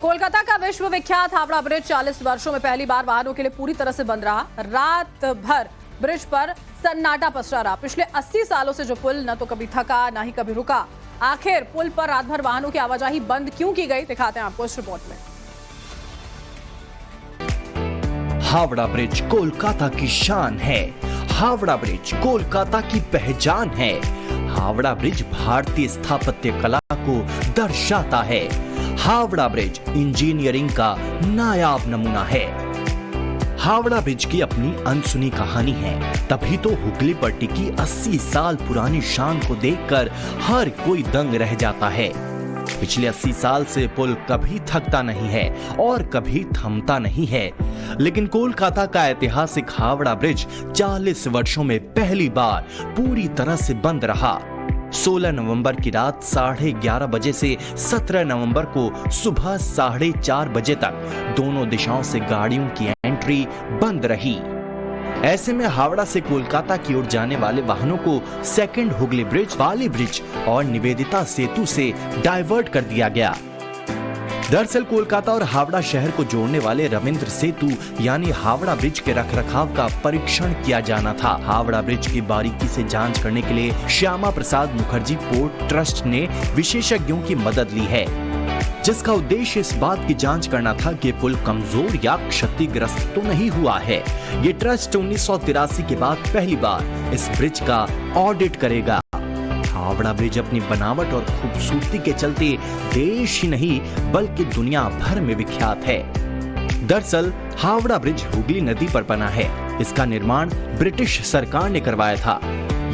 कोलकाता का विश्वविख्यात हावड़ा ब्रिज 40 वर्षों में पहली बार वाहनों के लिए पूरी तरह से बंद रहा। रात भर ब्रिज पर सन्नाटा पसरा रहा। पिछले 80 सालों से जो पुल न तो कभी थका न ही कभी रुका। आखिर पुल पर रात भर वाहनों की आवाजाही बंद क्यों की गई, दिखाते हैं आपको इस रिपोर्ट में। हावड़ा ब्रिज कोलकाता की शान है। हावड़ा ब्रिज कोलकाता की पहचान है। हावड़ा ब्रिज भारतीय स्थापत्य कला को दर्शाता है। हावड़ा ब्रिज इंजीनियरिंग का नायाब नमूना है। हावड़ा ब्रिज की अपनी अनसुनी कहानी है, तभी तो हुगली पट्टी की 80 साल पुरानी शान को देखकर हर कोई दंग रह जाता है। पिछले 80 साल से पुल कभी थकता नहीं है और कभी थमता नहीं है, लेकिन कोलकाता का ऐतिहासिक हावड़ा ब्रिज 40 वर्षों में पहली बार पूरी तरह से बंद रहा। 16 नवंबर की रात 11:30 बजे से 17 नवंबर को सुबह 4:30 बजे तक दोनों दिशाओं से गाड़ियों की एंट्री बंद रही। ऐसे में हावड़ा से कोलकाता की ओर जाने वाले वाहनों को सेकंड हुगली ब्रिज, बाली ब्रिज और निवेदिता सेतु से डाइवर्ट कर दिया गया। दरअसल कोलकाता और हावड़ा शहर को जोड़ने वाले रविंद्र सेतु यानी हावड़ा ब्रिज के रखरखाव का परीक्षण किया जाना था। हावड़ा ब्रिज की बारीकी से जांच करने के लिए श्यामा प्रसाद मुखर्जी पोर्ट ट्रस्ट ने विशेषज्ञों की मदद ली है, जिसका उद्देश्य इस बात की जांच करना था कि पुल कमजोर या क्षतिग्रस्त तो नहीं हुआ है। ये ट्रस्ट 1983 के बाद पहली बार इस ब्रिज का ऑडिट करेगा। हावड़ा ब्रिज अपनी बनावट और खूबसूरती के चलते देश ही नहीं बल्कि दुनिया भर में विख्यात है। दरअसल हावड़ा ब्रिज हुगली नदी पर बना है। इसका निर्माण ब्रिटिश सरकार ने करवाया था।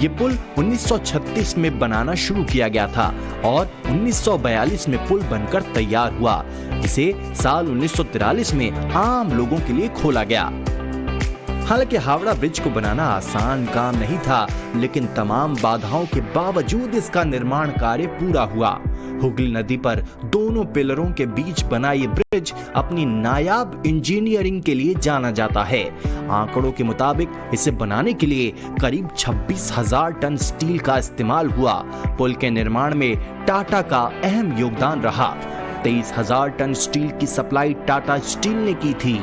ये पुल 1936 में बनाना शुरू किया गया था और 1942 में पुल बनकर तैयार हुआ। इसे साल 1943 में आम लोगों के लिए खोला गया। हालांकि हावड़ा ब्रिज को बनाना आसान काम नहीं था, लेकिन तमाम बाधाओं के बावजूद इसका निर्माण कार्य पूरा हुआ। हुगली नदी पर दोनों पिलरों के बीच बना ये ब्रिज अपनी नायाब इंजीनियरिंग के लिए जाना जाता है। आंकड़ों के मुताबिक इसे बनाने के लिए करीब 26,000 टन स्टील का इस्तेमाल हुआ। पुल के निर्माण में टाटा का अहम योगदान रहा। 23,000 टन स्टील की सप्लाई टाटा स्टील ने की थी।